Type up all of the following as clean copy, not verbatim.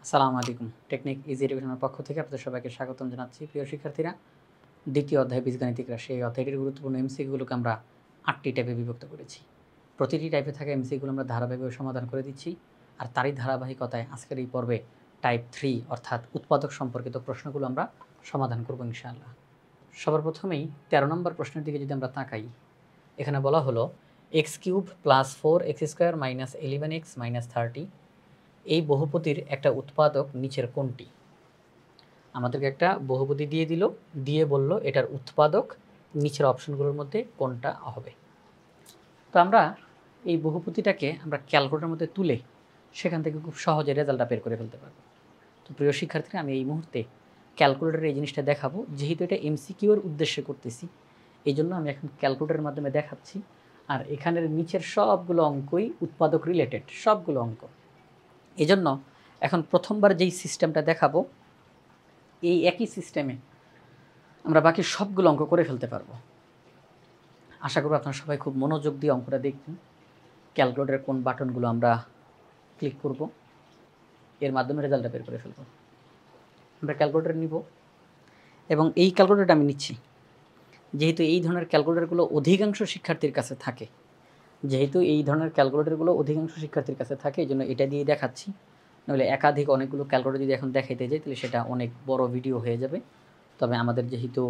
আসসালামু আলাইকুম। Technique easy এডুকেশনের পক্ষ থেকে আপনাদের সবাইকে স্বাগতম জানাচ্ছি। প্রিয় শিক্ষার্থীরা, দ্বিতীয় অধ্যায় বীজগাণিতিক রাশি, এই অধ্যায়টির গুরুত্বপূর্ণ এমসিকিউগুলোকে আমরা 8টি টাইপে বিভক্ত করেছি। প্রতিটি টাইপে থাকা এমসিকিউগুলো আমরা ধারাবাহিকভাবে সমাধান করে দিচ্ছি। আর তারই ধারাবাহিকতায় আজকের এই পর্বে টাইপ 3 অর্থাৎ উৎপাদক সম্পর্কিত প্রশ্নগুলো আমরা সমাধান করব ইনশাআল্লাহ। সবার প্রথমেই 13 নম্বর প্রশ্নের দিকে যদি আমরা তাকাই, এখানে বলা হলো x³ + 4x² - 11x - 30 এই বহুপদীর একটা উৎপাদক নিচের কোনটি? আমাদেরকে একটা বহুপদী দিয়ে দিল, দিয়ে বলল এটার উৎপাদক নিচের অপশনগুলোর মধ্যে কোনটা হবে। তো আমরা এই বহুপদীটাকে আমরা ক্যালকুলেটরের মধ্যে তুলে সেখান থেকে খুব সহজে রেজাল্টটা বের করে ফেলতে পারবো। তো প্রিয় শিক্ষার্থীরা, আমি এই মুহূর্তে ক্যালকুলেটরে এই জিনিসটা দেখাবো। যেহেতু এটা এমসিকিউর উদ্দেশ্যে করতেছি, এই জন্য আমি এখন ক্যালকুলেটরের মাধ্যমে দেখাচ্ছি। আর এখানের নিচের সবগুলো অঙ্কই উৎপাদক রিলেটেড, সবগুলো অঙ্ক। এই জন্য এখন প্রথমবার যেই সিস্টেমটা দেখাবো, এই একই সিস্টেমে আমরা বাকি সবগুলো অঙ্ক করে ফেলতে পারবো। আশা করব আপনারা সবাই খুব মনোযোগ দিয়ে অঙ্কটা দেখবেন। ক্যালকুলেটরের কোন বাটনগুলো আমরা ক্লিক করব, এর মাধ্যমে রেজাল্টটা বের করে ফেলবো। আমরা ক্যালকুলেটর নিব এবং এই ক্যালকুলেটরটা আমি নিচ্ছি যেহেতু এই ধরনের ক্যালকুলেটরগুলো অধিকাংশ শিক্ষার্থীর কাছে থাকে। এই জন্য এটা দিয়ে দেখাচ্ছি। নইলে একাধিক অনেকগুলো ক্যালকুলেটর যদি এখন দেখাইতে যাই তাহলে সেটা অনেক বড় ভিডিও হয়ে যাবে। তবে আমাদের যেহেতু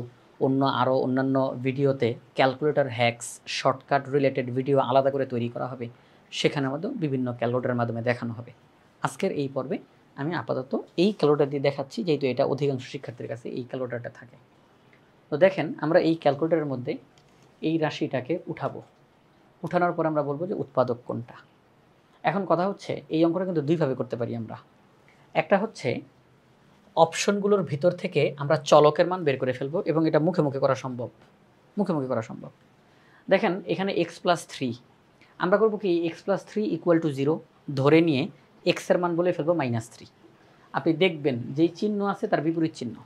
অন্যান্য ভিডিওতে calculator hacks, shortcut related video আলাদা করে তৈরি করা হবে, সেখানে আমাদের বিভিন্ন ক্যালকুলেটরের মাধ্যমে দেখানো হবে। আজকের এই পর্বে আমি আপাতত এই ক্যালকুলেটর দিয়ে দেখাচ্ছি, যেহেতু এটা অধিকাংশ শিক্ষার্থীর কাছে এই ক্যালকুলেটরটা থাকে। তো দেখেন, আমরা এই ক্যালকুলেটরের মধ্যে এই রাশিটাকে উঠানোর পর আমরা বলবো যে উৎপাদক কোনটা। এখন কথা হচ্ছে, এই অঙ্কটা কিন্তু দুইভাবে করতে পারি আমরা। একটা হচ্ছে অপশনগুলোর ভিতর থেকে আমরা চলকের মান বের করে ফেলবো এবং এটা মুখে মুখে করা সম্ভব। দেখেন, এখানে x+3 আমরা করবো কি, x+3 = 0 ধরে নিয়ে x এর মান বলে ফেলবো -3। আপনি দেখবেন যেই চিহ্ন আছে তার বিপরীত চিহ্ন।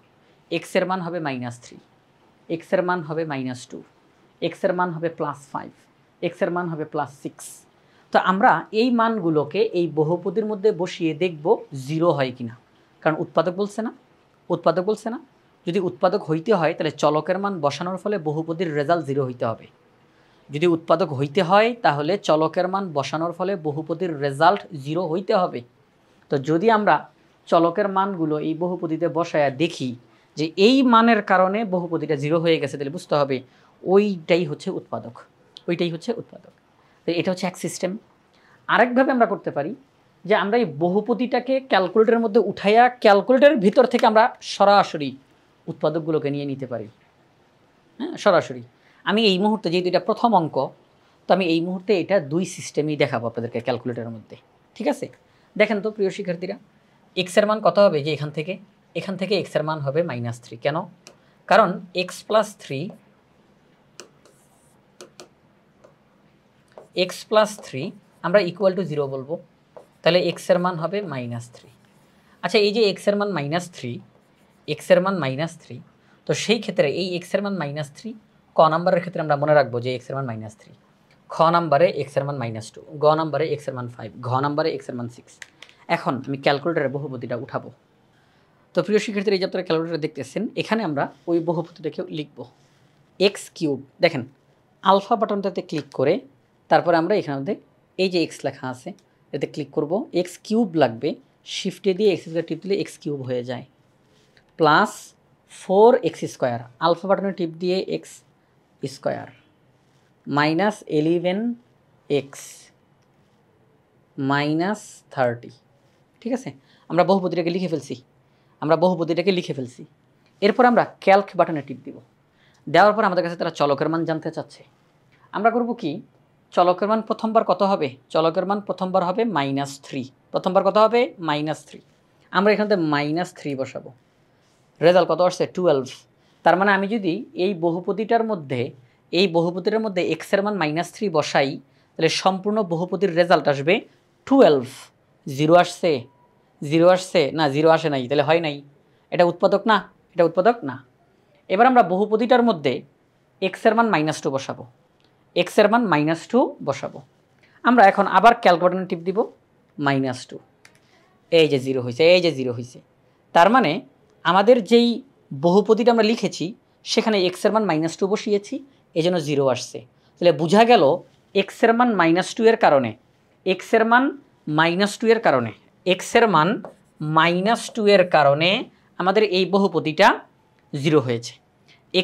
x এর মান হবে -3, x এর মান হবে -2, x এর মান হবে +5, x এর মান হবে +6। তো আমরা এই মানগুলোকে এই বহুপদীর মধ্যে বসিয়ে দেখব 0 হয় কিনা, কারণ উৎপাদক বলছে না। যদি উৎপাদক হইতে হয় তাহলে চলকের মান বসানোর ফলে বহুপদীর রেজাল্ট 0 হইতে হবে। যদি উৎপাদক হইতে হয় তাহলে চলকের মান বসানোর ফলে বহুপদীর রেজাল্ট 0 হইতে হবে। তো যদি আমরা চলকের মানগুলো এই বহুপদীতে বসায়া দেখি যে এই মানের কারণে বহুপদীটা 0 হয়ে গেছে, তাহলে বুঝতে হবে ওইটাই হচ্ছে উৎপাদক। তো এটা হচ্ছে এক সিস্টেম। আরেকভাবে আমরা করতে পারি যে আমরা এই বহুপদীটাকে ক্যালকুলেটরের মধ্যে উঠাইয়া ক্যালকুলেটরের ভিতর থেকে আমরা সরাসরি উৎপাদকগুলোকে নিয়ে নিতে পারি। হ্যাঁ, সরাসরি। আমি এই মুহূর্তে, যেহেতু এটা প্রথম অঙ্ক, তো আমি এই মুহূর্তে এটা দুই সিস্টেমেই দেখাবো আপনাদেরকে ক্যালকুলেটরের মধ্যে। ঠিক আছে, দেখেন তো প্রিয় শিক্ষার্থীরা, এক্স এর মান কত হবে? যে এখান থেকে এক্স এর মান হবে -3। কেন? কারণ x+3 আমরা = 0 বলবো, তাহলে x এর মান হবে -3। আচ্ছা, এই যে x এর মান -3, তো সেই ক্ষেত্রে এই x এর মান -3 ক নাম্বারের ক্ষেত্রে আমরা মনে রাখবো যে x এর মান -3, খ নাম্বারে x এর মান -2, গ নাম্বারে x এর মান 5, ঘ নাম্বারে x এর মান 6। এখন আমি ক্যালকুলেটরে বহুপদীটা উঠাবো। তো প্রিয় শিক্ষার্থীরা, এই যে আপনারা ক্যালকুলেটরে দেখতেছেন, এখানে আমরা ওই বহুপদীটাকে লিখব x³। দেখেন, আলফা বাটনটাতে ক্লিক করে তারপরে আমরা এখানে মধ্যে এই যে x লেখা আছে এতে ক্লিক করব। x³ লাগবে, শিফটে দিয়ে x² টিপ দিলে x³ হয়ে যায়, +4x², আলফা বাটনে টিপ দিয়ে x² -11x -30। ঠিক আছে, আমরা বহুপদীটাকে লিখে ফেলছি। এরপর আমরা ক্যালক বাটনে টিপ দিব। দেওয়ার পর আমাদের কাছে তারা চলকের মান জানতে চাচ্ছে। আমরা করব কি, চলকের মান প্রথমবার কত হবে? চলকের মান প্রথমবার হবে -3। প্রথমবার কত হবে? -3। আমরা এখানে -3 বসাবো। রেজাল্ট কত আসছে? 12। তার মানে আমি যদি এই বহুপদীটার মধ্যে x এর মান -3 বসাই, তাহলে সম্পূর্ণ বহুপদীর রেজাল্ট আসবে 12। 0 আসছে না? 0 আসে নাই, তাহলে হয় নাই। এটা উৎপাদক না। এবার আমরা বহুপদীটার মধ্যে x এর মান -2 বসাবো। আমরা এখন আবার ক্যালকুলেটরে টিপ দিব -2। এই যে 0 হয়েছে, এই যে 0 হয়েছে। তার মানে আমাদের যেই বহুপদীটা আমরা লিখেছি সেখানে x এর মান -2 বসিয়েছি, এই জন্য 0 আসছে। তাহলে বোঝা গেল x এর মান -2 এর কারণে, x এর মান -2 এর কারণে, x এর মান -2 এর কারণে আমাদের এই বহুপদীটা 0 হয়েছে।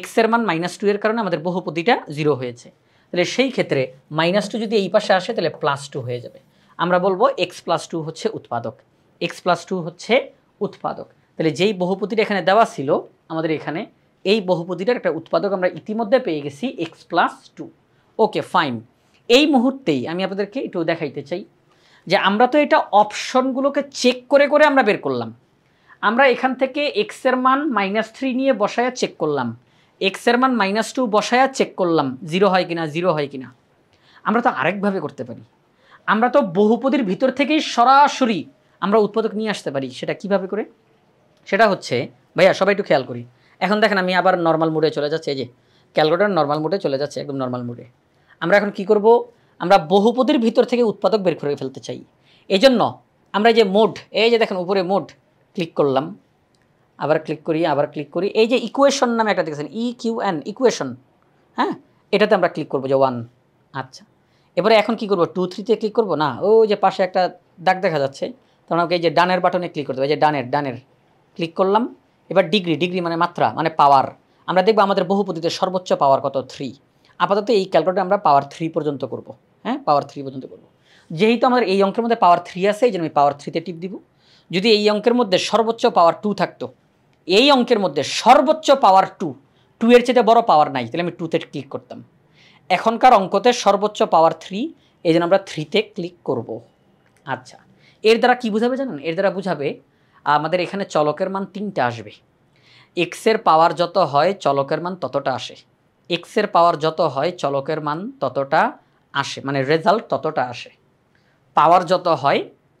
x এর মান -2 এর কারণে আমাদের বহুপদীটা 0 হয়েছে। তাহলে সেই ক্ষেত্রে -2 যদি এই পাশে আসে তাহলে +2 হয়ে যাবে। আমরা বলবো x + 2 হচ্ছে উৎপাদক, x + 2 হচ্ছে উৎপাদক। তাহলে যেই বহুপদীটা এখানে দেওয়া ছিল আমাদের এখানে, এই বহুপদীটার একটা উৎপাদক আমরা ইতিমধ্যে পেয়ে গেছি x + 2। Okay fine. এই মুহূর্তেই আমি আপনাদেরকে একটু দেখাইতে চাই যে আমরা তো এটা অপশনগুলোকে চেক করে করে আমরা বের করলাম। আমরা এখান থেকে x এর মান -3 নিয়ে বসায়া চেক করলাম, x এর মান -2 বসায়া চেক করলাম 0 হয় কিনা, 0 হয় কিনা। আমরা তো আরেকভাবে করতে পারি, আমরা তো বহুপদীর ভিতর থেকেই সরাসরি আমরা উৎপাদক নিয়ে আসতে পারি। সেটা কিভাবে করে? সেটা হচ্ছে, ভাইয়া সবাই একটু খেয়াল করি। এখন দেখেন আমি আবার নর্মাল মোডে চলে যাচ্ছি, এই যে ক্যালকুলেটর নর্মাল মোডে চলে যাচ্ছে, একদম নর্মাল মোডে। আমরা এখন কি করব? আমরা বহুপদীর ভিতর থেকে উৎপাদক বের করে ফেলতে চাই। এই জন্য আমরা এই যে মোড, এই যে দেখেন উপরে মোড ক্লিক করলাম, আবার ক্লিক করি, আবার ক্লিক করি, এই যে ইকুয়েশন নামে একটা দেখেছেন EQN ইকুয়েশন, হ্যাঁ এটাতে আমরা ক্লিক করবো যে 1। আচ্ছা, এবারে এখন কি করব? 2 3 তে ক্লিক করব না, ওই যে পাশে একটা দাগ দেখা যাচ্ছে, তখন আমাকে এই যে ডানের বাটনে ক্লিক করতে হবে, এই যে ডানের ক্লিক করলাম। এবার ডিগ্রি মানে মাত্রা মানে পাওয়ার, আমরা দেখব আমাদের বহুপদীতে সর্বোচ্চ পাওয়ার কত, 3। আপাতত এই ক্যালকুলেটরে আমরা পাওয়ার 3 পর্যন্ত করব, হ্যাঁ পাওয়ার 3 পর্যন্ত করব। যেহেতু আমাদের এই অঙ্কের মধ্যে পাওয়ার 3 আছে, এই জন্য আমি পাওয়ার 3 তে টিপ দিব। যদি এই অঙ্কের মধ্যে সর্বোচ্চ পাওয়ার 2 থাকতো, এই অঙ্কের মধ্যে সর্বোচ্চ পাওয়ার 2 এর চেয়ে বড় পাওয়ার নাই, তাহলে আমি 2 তে ক্লিক করতাম। এখনকার অঙ্কতে সর্বোচ্চ পাওয়ার 3, এই জন্য আমরা 3 তে ক্লিক করব। আচ্ছা, এর দ্বারা কি বোঝাবে জানেন? এর দ্বারা বোঝাবে আমাদের এখানে চলকের মান 3টা আসবে। x এর পাওয়ার যত হয় চলকের মান ততটা আসে, x এর পাওয়ার যত হয় চলকের মান ততটা আসে, মানে রেজাল্ট ততটা আসে। পাওয়ার যত হয়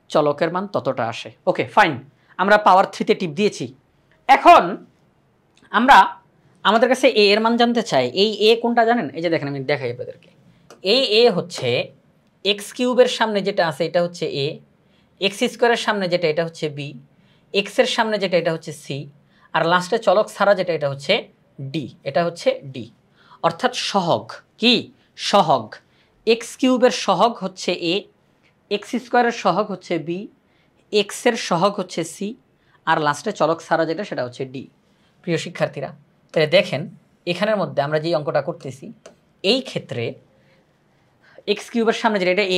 চলকের মান ততটা আসে। ওকে ফাইন, আমরা পাওয়ার 3 তে টিপ দিয়েছি। এখন আমরা আমাদের কাছে a এর মান জানতে চাই। এই a কোনটা জানেন? এই যে দেখেন আমি দেখাই আপনাদেরকে। এই a হচ্ছে x³ এর সামনে যেটা আছে এটা হচ্ছে a, x² এর সামনে যেটা এটা হচ্ছে b, x এর সামনে যেটা এটা হচ্ছে c, আর লাস্টে চলক ছাড়া যেটা এটা হচ্ছে d, এটা হচ্ছে d। অর্থাৎ সহগ কি? সহগ। x³ এর সহগ হচ্ছে a, x² এর সহগ হচ্ছে b, x এর সহগ হচ্ছে c, আর লাস্টে চলক ছাড়া যেটা সেটা হচ্ছে d। প্রিয় শিক্ষার্থীরা, তাহলে দেখেন এখানের মধ্যে আমরা যেই অঙ্কটা করতেছি, এই ক্ষেত্রে x³ এর সামনে যেটা এটা a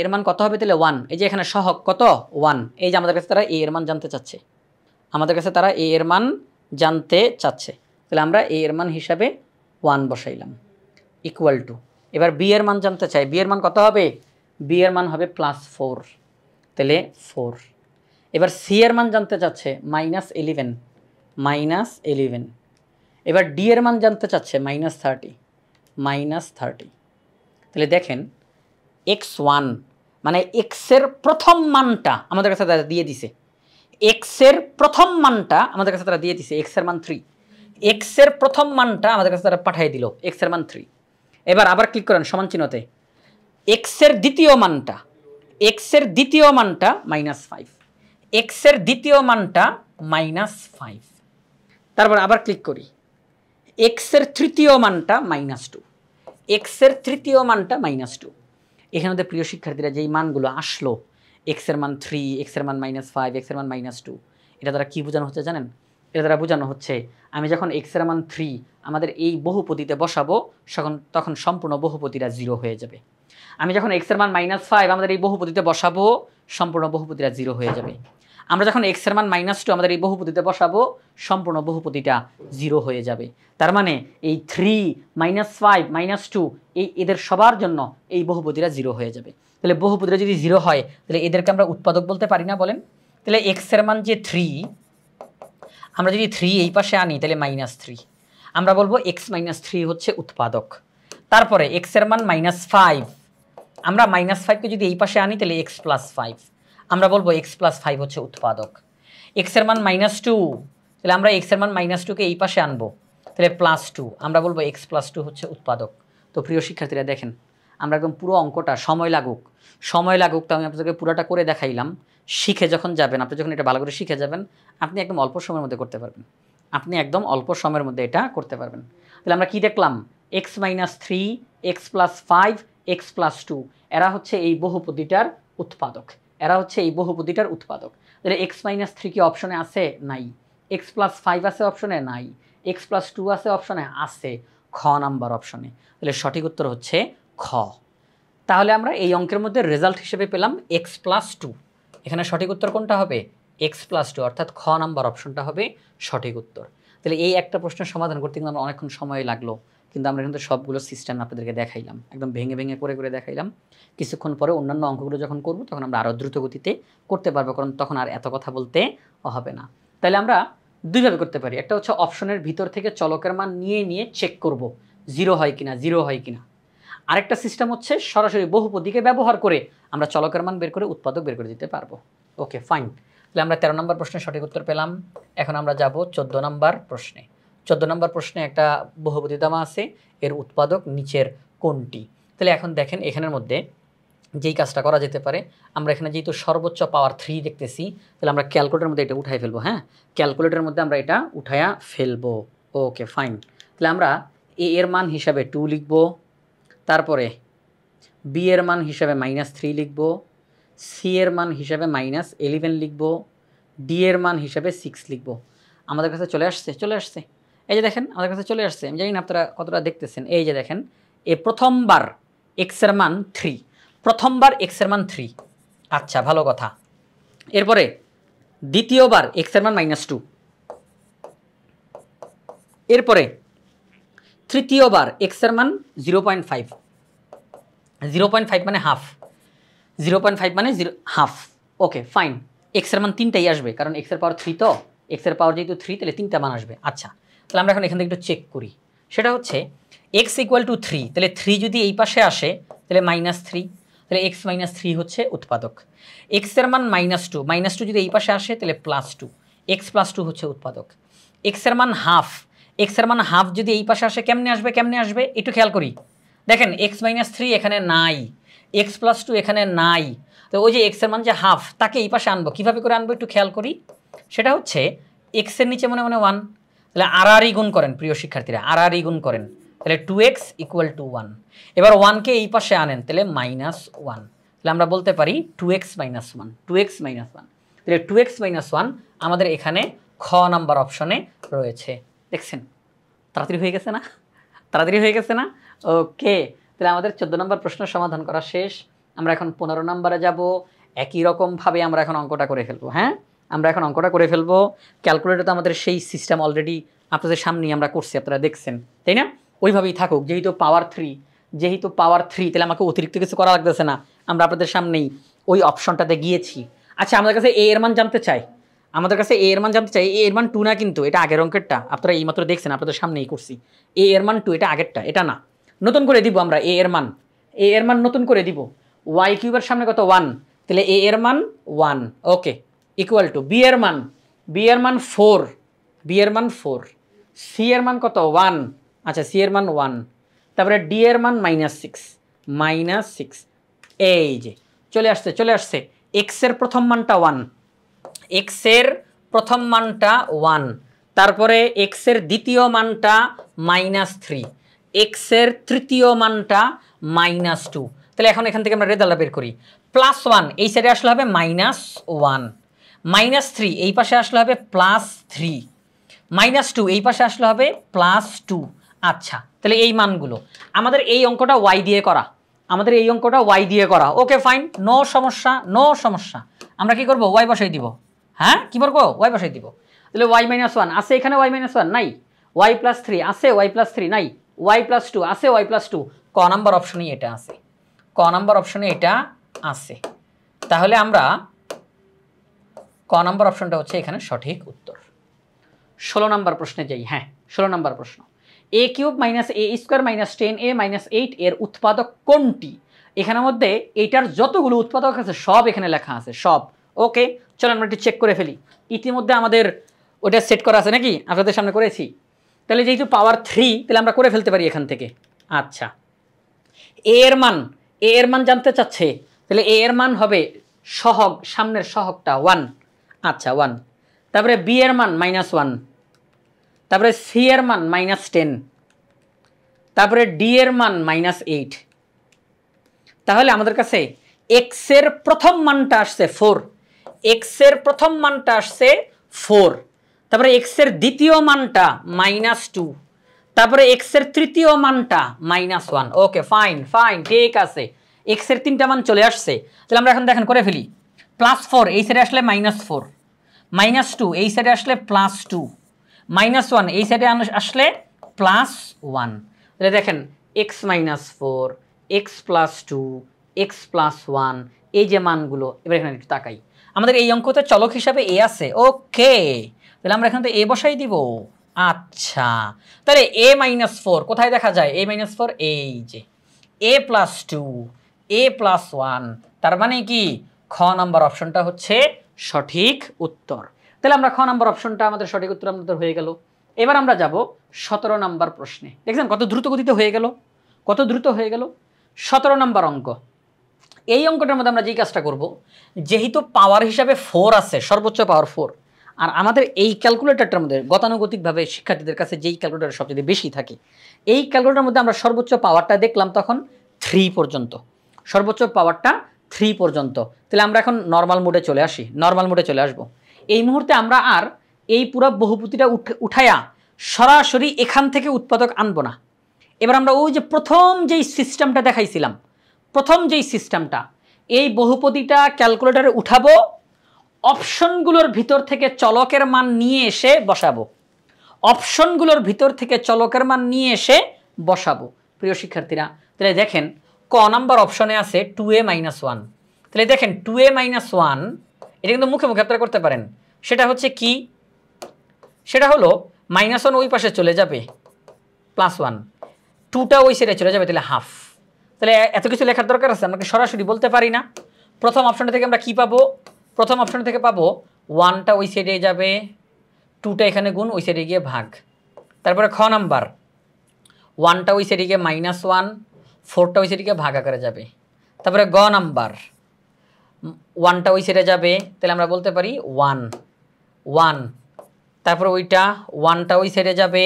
এর মান কত হবে? তাহলে 1। এই যে এখানে সহগ কত? 1। এই যে আমাদের কাছে তারা a এর মান জানতে চাচ্ছে, আমাদের কাছে তারা a এর মান জানতে চাচ্ছে। তাহলে আমরা a এর মান হিসাবে 1 বসাইলাম ইকুয়াল টু। এবার b এর মান জানতে চাই, b এর মান কত হবে? b এর মান হবে +4, তাহলে 4। এবার c এর মান জানতে চাচ্ছে -11। এবার d এর মান জানতে চাচ্ছে -30। তাহলে দেখেন x1 মানে x এর প্রথম মানটা আমাদের কাছে তারা দিয়ে দিছে, x এর প্রথম মানটা আমাদের কাছে তারা দিয়ে দিছে, x এর মান 3। x এর প্রথম মানটা আমাদের কাছে তারা পাঠিয়ে দিল, x এর মান 3। এবার আবার ক্লিক করেন সমান চিহ্নতে, x এর দ্বিতীয় মানটা -5, x এর দ্বিতীয় মানটা -5। তারপর আবার ক্লিক করি, x এর তৃতীয় মানটা -2, x এর তৃতীয় মানটা -2। এখানে আমাদের প্রিয় শিক্ষার্থীরা যেই মানগুলো আসলো, x এর মান 3, x এর মান -5, x এর মান -2, এটা দ্বারা কি বোঝানো হচ্ছে জানেন? এটা দ্বারা বোঝানো হচ্ছে আমি যখন x এর মান 3 আমাদের এই বহুপদীতে বসাবো তখন সম্পূর্ণ বহুপদীটা 0 হয়ে যাবে। আমি যখন x এর মান -5 আমাদের এই বহুপদীতে বসাবো সম্পূর্ণ বহুপদীটা 0 হয়ে যাবে। আমরা যখন x এর মান -2 আমাদের এই বহুপদীতে বসাবো সম্পূর্ণ বহুপদীটা 0 হয়ে যাবে। তার মানে এই 3, -5, -2 এদের সবার জন্য এই বহুপদীটা 0 হয়ে যাবে। তাহলে বহুপদীটা যদি 0 হয় তাহলে এদেরকে আমরা উৎপাদক বলতে পারি না বলেন? তাহলে x এর মান যে 3, আমরা যদি 3 এই পাশে আনি তাহলে -3, আমরা বলবো x - 3 হচ্ছে উৎপাদক। তারপরে x এর মান -5, আমরা -5কে যদি এই পাশে আনি তাহলে x + 5, আমরা বলবো x + 5 হচ্ছে উৎপাদক। x এর মান -2, তাহলে আমরা x এর মান -2কে এই পাশে আনবো, তাহলে +2, আমরা বলবো x + 2 হচ্ছে উৎপাদক। তো প্রিয় শিক্ষার্থীরা দেখেন আমরা একদম পুরো অঙ্কটা সময় লাগুক তো আমি আপনাদেরকে পুরোটা করে দেখাইলাম, শিখে যখন যাবেন, আপনি যখন এটা ভালো করে শিখে যাবেন, আপনি একদম অল্প সময়ের মধ্যে করতে পারবেন। আপনি একদম অল্প সময়ের মধ্যে এটা করতে পারবেন। তাহলে আমরা কি দেখলাম? x - 3, x + 5, x + 2 এরা হচ্ছে এই বহুপদীটার উৎপাদক। এরা হচ্ছে এই বহুপদীটার উৎপাদক। তাহলে x - 3 কি অপশনে আছে? নাই। x + 5 আছে অপশনে? নাই। x + 2 আছে অপশনে? আছে। খ নাম্বার অপশনে। তাহলে সঠিক উত্তর হচ্ছে খ। তাহলে আমরা এই অঙ্কের মধ্যে রেজাল্ট হিসেবে পেলাম x + 2। এখানে সঠিক উত্তর কোনটা হবে? x + 2, অর্থাৎ খ নাম্বার অপশনটা হবে সঠিক উত্তর। তাহলে এই একটা প্রশ্নের সমাধান করতে কিন্তু আমার অনেকক্ষণ সময় লাগলো, কিন্তু আমরা কিন্তু সবগুলো সিস্টেম আপনাদেরকে দেখাইলাম, একদম ভেঙে ভেঙে করে দেখাইলাম। কিছুক্ষণ পরে অন্যান্য অঙ্কগুলো যখন করব তখন আমরা আরও দ্রুত গতিতে করতে পারবো, কারণ তখন আর এত কথা বলতে হবে না। তাহলে আমরা দুইভাবে করতে পারি। একটা হচ্ছে অপশনের ভিতর থেকে চলকের মান নিয়ে চেক করব জিরো হয় কিনা। আরেকটা সিস্টেম হচ্ছে সরাসরি বহুপদীকে ব্যবহার করে আমরা চলকের মান বের করে উৎপাদক বের করে দিতে পারবো। ওকে, ফাইন। তাহলে আমরা 13 নম্বর প্রশ্নের সঠিক উত্তর পেলাম। এখন আমরা যাব 14 নম্বর প্রশ্নে। 14 নম্বর প্রশ্নে একটা বহুপদী দেওয়া আছে, এর উৎপাদক নিচের কোনটি? তাহলে এখন দেখেন এখানের মধ্যে যেই কাজটা করা যেতে পারে, আমরা এখানে যেহেতু সর্বোচ্চ পাওয়ার 3 দেখতেছি, তাহলে আমরা ক্যালকুলেটরের মধ্যে এটা উঠাই ফেলবো। হ্যাঁ, ক্যালকুলেটরের মধ্যে আমরা এটা উঠায়া ফেলবো। ওকে, ফাইন। তাহলে আমরা a এর মান হিসাবে 2 লিখব, তারপরে b এর মান হিসাবে -3 লিখব, c এর মান হিসাবে -11 লিখব, d এর মান হিসাবে 6 লিখব। আমাদের কাছে চলে আসছে। এই যে দেখেন আমাদের কাছে চলে আসছে। আমি জানি না আপনারা কতটা দেখতেছেন। এই যে দেখেন, প্রথমবার x এর মান 3, প্রথমবার x এর মান 3। আচ্ছা, ভালো কথা। এরপরে দ্বিতীয়বার x এর মান -2, এরপরে তৃতীয়বার x এর মান 0.5, 0.5 মানে হাফ, 0.5 মানে হাফ। ওকে, ফাইন। x এর মান 3টাই আসবে, কারণ x এর পাওয়ার 3, তো x এর পাওয়ার যেহেতু 3 তাহলে 3টা মান আসবে। আচ্ছা, তাহলে আমরা এখন এখান থেকে একটু চেক করি। সেটা হচ্ছে x = 3, তাহলে 3 যদি এই পাশে আসে তাহলে -3, তাহলে x - 3 হচ্ছে উৎপাদক। x এর মান -2 যদি এই পাশে আসে তাহলে +2, x + 2 হচ্ছে উৎপাদক। x এর মান হাফ, x এর মান হাফ যদি এই পাশে আসে কেমনে আসবে একটু খেয়াল করি। দেখেন x - 3 এখানে নাই, x + 2 এখানে নাই, তো ওই যে x এর মান যে হাফ তাকে এই পাশে আনবো। কীভাবে করে আনবো একটু খেয়াল করি। সেটা হচ্ছে x এর নিচে মনে 1, তাহলে আর গুণ করেন প্রিয় শিক্ষার্থীরা, আর গুণ করেন, তাহলে 2x = 1। এবার 1কে এই পাশে আনেন, তাহলে -1, তাহলে আমরা বলতে পারি 2x - 1, 2x - 1। তাহলে 2x - 1 আমাদের এখানে খ নাম্বার অপশনে রয়েছে। দেখছেন তাড়াতাড়ি হয়ে গেছে না? ওকে, তাহলে আমাদের 14 নম্বর প্রশ্ন সমাধান করা শেষ। আমরা এখন 15 নম্বরে যাব। একই রকমভাবে আমরা এখন অঙ্কটা করে ফেলবো। হ্যাঁ, আমরা এখন অঙ্কটা করে ফেলবো। ক্যালকুলেটর তো আমাদের সেই সিস্টেম অলরেডি আপনাদের সামনেই আমরা করছি, আপনারা দেখছেন, তাই না? ওইভাবেই থাকুক। যেহেতু পাওয়ার 3, তাহলে আমাকে অতিরিক্ত কিছু করা লাগতেছে না। আমরা আপনাদের সামনেই ওই অপশনটাতে গিয়েছি। আচ্ছা, আমাদের কাছে a এর মান জানতে চাই, a এর মান 2 না, কিন্তু এটা আগের অঙ্কেরটা আপনারা এইমাত্র দেখছেন, আপনাদের সামনেই করছি। a এর মান 2, এটা আগেরটা, এটা না। নতুন করে দিব আমরা a এর মান নতুন করে দিব। y³ এর সামনে কত? 1, তাহলে a এর মান 1। ওকে, ইকুয়াল টু b এর মান 4, c এর মান কত? 1। আচ্ছা, c এর মান 1, তারপরে d এর মান -6। এই যে চলে আসছে। x এর প্রথম মানটা 1, তারপরে x এর দ্বিতীয় মানটা -3, x এর তৃতীয় মানটা -2। তাহলে এখন এখান থেকে আমরা রেজাল্ট বের করি। +1 এই সাইডে আসলে হবে -1, -3 এই পাশে আসলে হবে +3, -2 এই পাশে আসলে হবে +2। আচ্ছা, তাহলে এই মানগুলো আমাদের এই অঙ্কটা y দিয়ে করা, ওকে ফাইন, নো সমস্যা। আমরা কি করব? y বসাই দিব। হ্যাঁ, কি করব? y বসাই দিব। তাহলে y - 1 আছে এখানে, y - 1 নাই, y + 3 আছে, y + 3 নাই, y + 2 আছে, y + 2। ক নাম্বার অপশনে এটা আছে। তাহলে আমরা ক নাম্বার অপশনটা হচ্ছে এখানে সঠিক উত্তর। 16 নাম্বার প্রশ্নে যাই। হ্যাঁ, 16 নাম্বার প্রশ্ন। a³ - a² - 10a - 8 এর উৎপাদক কোনটি? এখানের মধ্যে এইটার যতগুলো উৎপাদক আছে সব এখানে লেখা আছে, সব। ওকে, চলো আমরা একটু চেক করে ফেলি। ইতিমধ্যে আমাদের ওটা সেট করা আছে নাকি? আপনাদের সামনে করেছি। তাহলে যেহেতু পাওয়ার 3, তাহলে আমরা করে ফেলতে পারি এখান থেকে। আচ্ছা, a এর মান জানতে চাচ্ছে, তাহলে a এর মান হবে সহগ সামনের সহগটা 1, আচ্ছা 1। তারপরে বি এর মান -1, তারপরে সি এর মান -10, তারপরে ডি এর মান -8। তাহলে আমাদের কাছে এক্স এর প্রথম মানটা আসছে 4, এক্স এর প্রথম মানটা আসছে 4, তারপরে এক্স এর দ্বিতীয় মানটা -2, তারপরে এক্স এর তৃতীয় মানটা -1। ওকে ফাইন ফাইন, ঠিক আছে, এক্স এর 3টা মান চলে আসছে। তাহলে আমরা এখন দেখেন করে ফেলি। +4 এই সাইডে আসলে -4, -2 এই সাইডে আসলে +2, -1 এই সাইডে আসলে +1। তাহলে দেখেন x -4, x +2, x +1 এই যে মানগুলো, এবার এখানে একটু তাকাই। আমাদের এই অঙ্কতে চলক হিসাবে a আছে, ওকে, তাহলে আমরা এখানে তো a বসাই দিব। আচ্ছা, তাহলে a -4 কোথায় দেখা যায়? a -4 এই যে a +2, a +1, তার মানে কি খ নাম্বার অপশনটা হচ্ছে সঠিক উত্তর। তাহলে আমরা খ নাম্বার অপশনটা আমাদের সঠিক উত্তর আমাদের হয়ে গেল। এবার আমরা যাব 17 নাম্বার প্রশ্নে। দেখছেন কত দ্রুত গতিতে হয়ে গেল, কত দ্রুত হয়ে গেল। 17 নাম্বার অঙ্ক। এই অঙ্কটার মধ্যে আমরা যেই কাজটা করব, যেহেতু পাওয়ার হিসাবে 4 আছে, সর্বোচ্চ পাওয়ার 4, আর আমাদের এই ক্যালকুলেটরটার মধ্যে গতানুগতিকভাবে শিক্ষার্থীদের কাছে যেই ক্যালকুলেটর সবচেয়ে বেশি থাকে, এই ক্যালকুলেটরের মধ্যে আমরা সর্বোচ্চ পাওয়ারটা দেখলাম তখন 3 পর্যন্ত, সর্বোচ্চ পাওয়ারটা 3 পর্যন্ত। তাহলে আমরা এখন নর্মাল মোডে চলে আসি, নর্মাল মোডে চলে আসব। এই মুহূর্তে আমরা আর এই পুরো বহুপতিটা উঠায়া সরাসরি এখান থেকে উৎপাদক আনবো না। এবার আমরা ওই যে প্রথম যেই সিস্টেমটা দেখাইছিলাম, প্রথম যেই সিস্টেমটা, এই বহুপদীটা ক্যালকুলেটরে উঠাবো, অপশনগুলোর ভিতর থেকে চলকের মান নিয়ে এসে বসাবো, অপশনগুলোর ভিতর থেকে চলকের মান নিয়ে এসে বসাবো। প্রিয় শিক্ষার্থীরা, তাহলে দেখেন ক নাম্বার অপশনে আছে 2a - 1। তাহলে দেখেন 2a - 1, এটা কিন্তু মুখে মুখে আপনারা করতে পারেন। সেটা হচ্ছে কি, সেটা হলো -1 ওই পাশে চলে যাবে, +1, 2টা ওই সাইডে চলে যাবে, তাহলে হাফ। তাহলে এত কিছু লেখার দরকার আছে? আমরা কি সরাসরি বলতে পারি না? প্রথম অপশনটা থেকে আমরা কি পাবো? প্রথম অপশন থেকে পাবো 1টা ওই সাইডে যাবে, 2টা এখানে গুণ, ওই সাইডে গিয়ে ভাগ। তারপরে খ নাম্বার 1টা ওই সাইডে গিয়ে -1, 4টা ওই সাইডে গিয়ে ভাগ আকারে যাবে। তারপরে গ নাম্বার 1টা ওই সাইডে যাবে, তাহলে আমরা বলতে পারি 1 1। তারপরে ওইটা 1টা ওই সাইডে যাবে,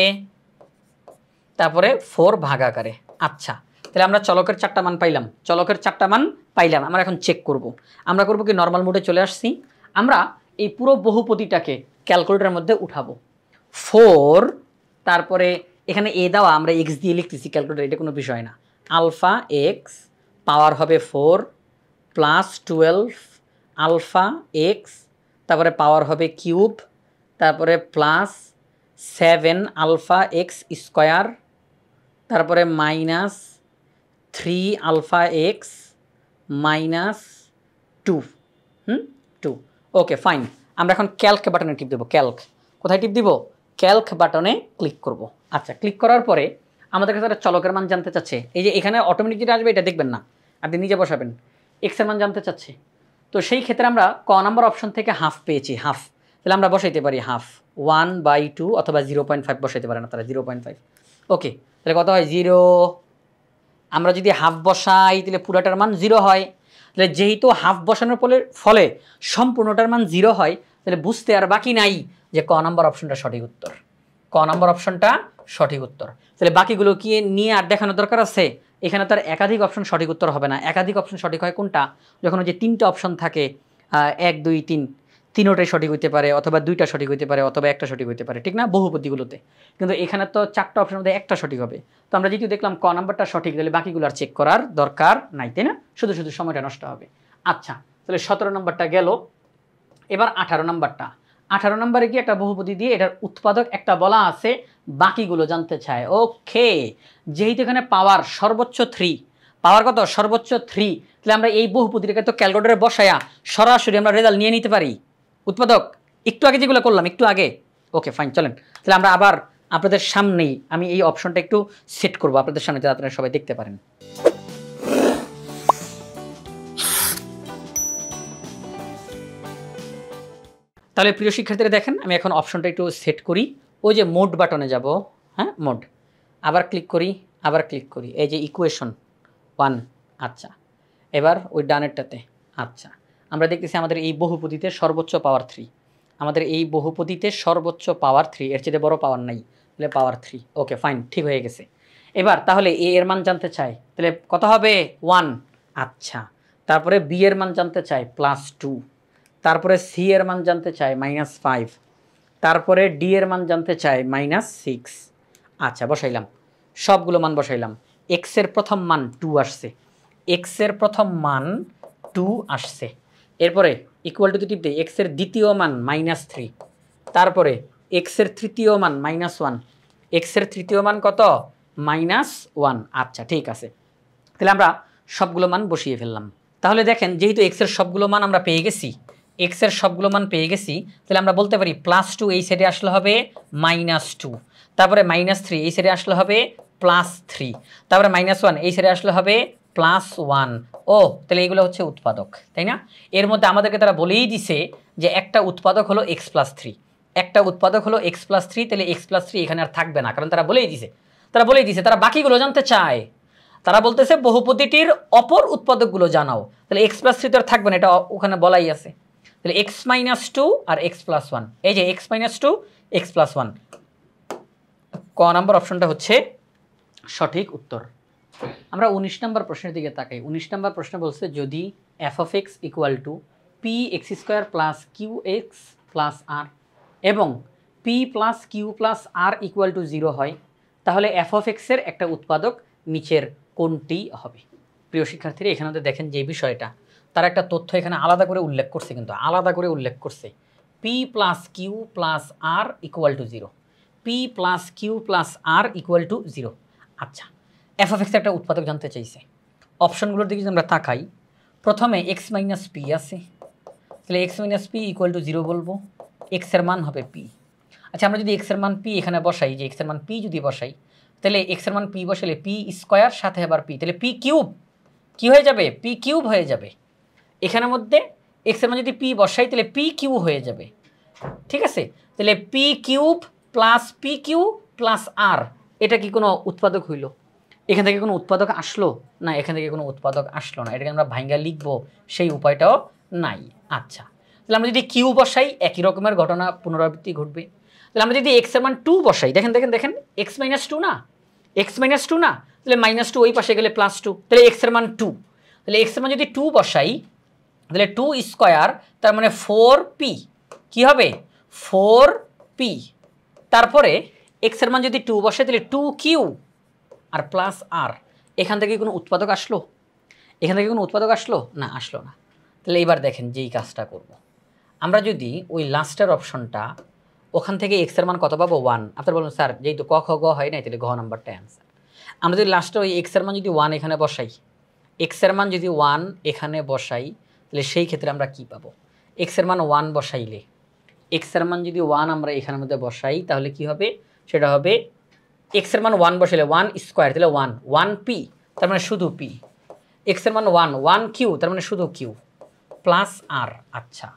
তারপরে 4 ভাগ আকারে। আচ্ছা, তাহলে আমরা চলকের 4টা মান পাইলাম, চলকের 4টা মান পাইলাম। আমরা এখন চেক করব, আমরা করব কি নর্মাল মোডে চলে আসছি। আমরা এই পুরো বহুপদীটাকে ক্যালকুলেটরের মধ্যে উঠাবো। 4, তারপরে এখানে এ দেওয়া, আমরা এক্স দিয়ে লিখতেছি ক্যালকুলেটর, এটা কোনো বিষয় না। আলফা এক্স পাওয়ার হবে 4 +12 আলফা এক্স, তারপরে পাওয়ার হবে কিউব, তারপরে +7 আলফা এক্স স্কোয়ার, তারপরে -3 আলফা এক্স -2 2। ওকে ফাইন, আমরা এখন ক্যালক বাটনে টিপ দেবো। ক্যালক কোথায় টিপ দিব? ক্যালক বাটনে ক্লিক করব। আচ্ছা, ক্লিক করার পরে আমাদের কাছে একটা চলকের মান জানতে চাচ্ছে। এই যে এখানে অটোমেটিক যেটা আসবে এটা দেখবেন না, আপনি নিজে বসাবেন। এক্সের মান জানতে চাচ্ছে, তো সেই ক্ষেত্রে আমরা ক নাম্বার অপশন থেকে হাফ পেয়েছি, হাফ। তাহলে আমরা বসাইতে পারি হাফ 1/2 অথবা 0.5 বসাইতে পারে না তারা, 0.5। ওকে, তাহলে কত হয়? 0। আমরা যদি হাফ বসাই তাহলে পুরোটার মান 0 হয়। তাহলে যেহেতু হাফ বসানোর ফলে সম্পূর্ণটার মান 0 হয়, তাহলে বুঝতে আর বাকি নাই যে ক নাম্বার অপশনটা সঠিক উত্তর, ক নাম্বার অপশনটা সঠিক উত্তর। তাহলে বাকিগুলো কি নিয়ে আর দেখানোর দরকার আছে? এখানে তার একাধিক অপশন সঠিক উত্তর হবে না। একাধিক অপশন সঠিক হয় কোনটা? যখন ওই যে 3টে অপশন থাকে, 1 2 3, 3টাই সঠিক হইতে পারে, অথবা 2টা সঠিক হইতে পারে, অথবা একটা সঠিক হইতে পারে, ঠিক না? বহুপদীগুলোতে। কিন্তু এখানে তো 4টা অপশনের মধ্যে একটা সঠিক হবে। তো আমরা যেহেতু দেখলাম ক নাম্বারটা সঠিক, তাহলে বাকিগুলো আর চেক করার দরকার নাই, তাই না? শুধু শুধু সময়টা নষ্ট হবে। আচ্ছা, তাহলে 17 নম্বরটা গেল। এবার 18 নম্বরটা। 18 নম্বরে কি একটা বহুপদী দিয়ে এটার উৎপাদক একটা বলা আছে, বাকিগুলো জানতে চায়। ওকে, যেহেতু এখানে পাওয়ার সর্বোচ্চ 3, পাওয়ার কত? সর্বোচ্চ 3। তাহলে আমরা এই বহুপদীটাকে তো ক্যালকুলেটরে বসায়া সরাসরি আমরা রেজাল্ট নিয়ে নিতে পারি। উৎপাদক একটু আগে যেগুলো করলাম, একটু আগে। ওকে ফাইন, চলেন তাহলে আমরা আবার আপনাদের সামনেই আমি এই অপশনটা একটু সেট করব আপনাদের সামনে, যাতে আপনারা সবাই দেখতে পারেন। তাহলে প্রিয় শিক্ষার্থীরা দেখেন, আমি এখন অপশনটা একটু সেট করি। ওই যে মোড বাটনে যাব, হ্যাঁ মোড, আবার ক্লিক করি, আবার ক্লিক করি, এই যে ইকুয়েশন 1। আচ্ছা, এবার ওই ডানেরটাতে। আচ্ছা, আমরা দেখতেছি আমাদের এই বহুপদীতে সর্বোচ্চ পাওয়ার 3, আমাদের এই বহুপদীতে সর্বোচ্চ পাওয়ার 3, এর চেয়ে বড় পাওয়ার নাই, তাহলে পাওয়ার 3। ওকে ফাইন, ঠিক হয়ে গেছে। এবার তাহলে এ এর মান জানতে চাই, তাহলে কত হবে 1। আচ্ছা, তারপরে বি এর মান জানতে চাই +2, তারপরে সি এর মান জানতে চাই -5, তারপরে ডি এর মান জানতে চাই -6। আচ্ছা বসাইলাম, সবগুলো মান বসাইলাম। এক্স এর প্রথম মান 2 আসছে, এক্স এর প্রথম মান 2 আসছে। এরপরে ইকুয়াল টু টিপ দেই, এক্স এর দ্বিতীয় মান -3, তারপরে এক্স এর তৃতীয় মান -1, এক্স এর তৃতীয় মান কত -1। আচ্ছা ঠিক আছে, তাহলে আমরা সবগুলো মান বসিয়ে ফেললাম। তাহলে দেখেন যেহেতু এক্স এর সবগুলো মান আমরা পেয়ে গেছি, এক্স এর সবগুলো মান পেয়ে গেছি, তাহলে আমরা বলতে পারি +2 এই সাইডে আসলে হবে -2, তারপরে -3 এই সাইডে আসলে হবে +3, তারপরে -1 এই সাইডে আসলে হবে +1। ও তাহলে এগুলো হচ্ছে উৎপাদক, তাই না? এর মধ্যে আমাদেরকে তারা বলেই দিছে যে একটা উৎপাদক হলো x+3, একটা উৎপাদক হলো x+3, তাহলে x+3 এখানে আর থাকবে না, কারণ তারা বলেই দিছে, তারা বাকিগুলো জানতে চায়। তারা বলতেছে বহুপদীটির অপর উৎপাদকগুলো জানাও, তাহলে x+3 তো আর থাকবে না, এটা ওখানে বলাই আছে। তাহলে x-2 আর x+1, এই যে x-2 x+1, ক নম্বর অপশনটা হচ্ছে সঠিক উত্তর। আমরা 19 নম্বর প্রশ্নের দিকে তাকাই। 19 নম্বর প্রশ্ন বলছে যদি f(x) = px² + qx + r এবং p + q + r = 0 হয়, তাহলে f(x) এর একটা উৎপাদক নিচের কোনটি হবে? প্রিয় শিক্ষার্থীরা, এখানে দেখেন যে বিষয়টা তারা একটা তথ্য এখানে আলাদা করে উল্লেখ করছে, কিন্তু আলাদা করে উল্লেখ করছে p + q + r = 0, p + q + r = 0। আচ্ছা, f(x) একটা উৎপাদক জানতে চাইছে। অপশনগুলোর দিকে যদি আমরা তাকাই, প্রথমে x - p আছে, তাহলে x - p = 0 বলবো, x এর মান হবে p। আচ্ছা, আমরা যদি x এর মান p এখানে বসাই, যে x এর মান p যদি বসাই, তাহলে x এর মান p বসালে p² সাথে আবার p, তাহলে p³ কি হয়ে যাবে? p³ হয়ে যাবে। এখানের মধ্যে x এর মান যদি p বসাই তাহলে p³ হয়ে যাবে, ঠিক আছে? তাহলে p³ + pq + r, এটা কি কোনো উৎপাদক হইল? এখান থেকে কোনো উৎপাদক আসলো না, এখান থেকে কোনো উৎপাদক আসলো না, এটাকে আমরা ভাঙ্গা লিখবো সেই উপায়টাও নাই। আচ্ছা, তাহলে আমরা যদি কিউ বসাই একই রকমের ঘটনা পুনরাবৃত্তি ঘটবে। তাহলে আমরা যদি এক্স এর মান 2 বসাই, দেখেন x - 2 না, x - 2 না, তাহলে -2 ওই পাশে গেলে +2, তাহলে এক্স এর মান 2, তাহলে এক্স এর মান যদি 2 বসাই তাহলে 2² তার মানে 4p, কি হবে 4p। তারপরে এক্স এর মান যদি 2 বসাই তাহলে 2q আর +r, এখান থেকে কোনো উৎপাদক আসলো? এখান থেকে কোনো উৎপাদক আসলো না, আসলো না। তাহলে এবার দেখেন যেই কাজটা করব, আমরা যদি ওই লাস্টের অপশনটা, ওখান থেকে এক্স এর মান কত পাবো 1, আপনারা বলুন স্যার যেহেতু ক খ গ হয় নাই তাহলে ঘ নাম্বারটা অ্যান্সার। আমরা যদি লাস্টে ওই এক্স এর মান যদি 1 এখানে বসাই, এক্স এর মান যদি 1 এখানে বসাই, তাহলে সেই ক্ষেত্রে আমরা কি পাবো? এক্স এর মান 1 বসাইলে, এক্স এর মান যদি 1 আমরা এখানের মধ্যে বসাই তাহলে কি হবে? সেটা হবে এক্স এর মান 1 বসাইলে 1² তাহলে 1p, তার মানে শুধু p। এক্স এর মান 1q, তার মানে শুধু q + r। আচ্ছা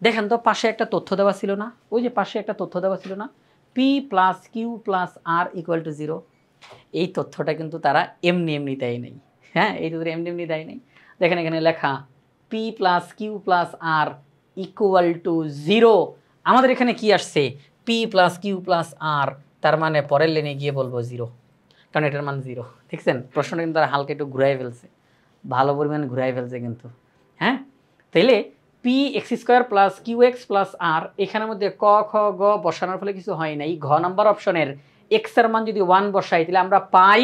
দেখেন তো পাশে একটা তথ্য দেওয়া ছিল না, ওই যে পাশে একটা তথ্য দেওয়া ছিল না, p + q + r = 0। এই তথ্যটা কিন্তু তারা এমনি দেয় নাই, হ্যাঁ এই তথ্যটা এমনি দেয় নাই। দেখেন এখানে লেখা p + q + r = 0, আমাদের এখানে কি আসছে p + q + r, তার মানে পরের লাইনে গিয়ে বলবো 0, কারণ এটার মান 0। দেখছেন প্রশ্নটা কিন্তু তারা হালকা একটু ঘুরাই ফেলছে, ভালো পরিমাণে ঘুরাই ফেলছে কিন্তু, হ্যাঁ। তাইলে px² + qx + r, এখানের মধ্যে ক খ গ বসানোর ফলে কিছু হয় নাই। ঘ নাম্বার অপশনের এক্স এর মান যদি 1 বসাই তাহলে আমরা পাই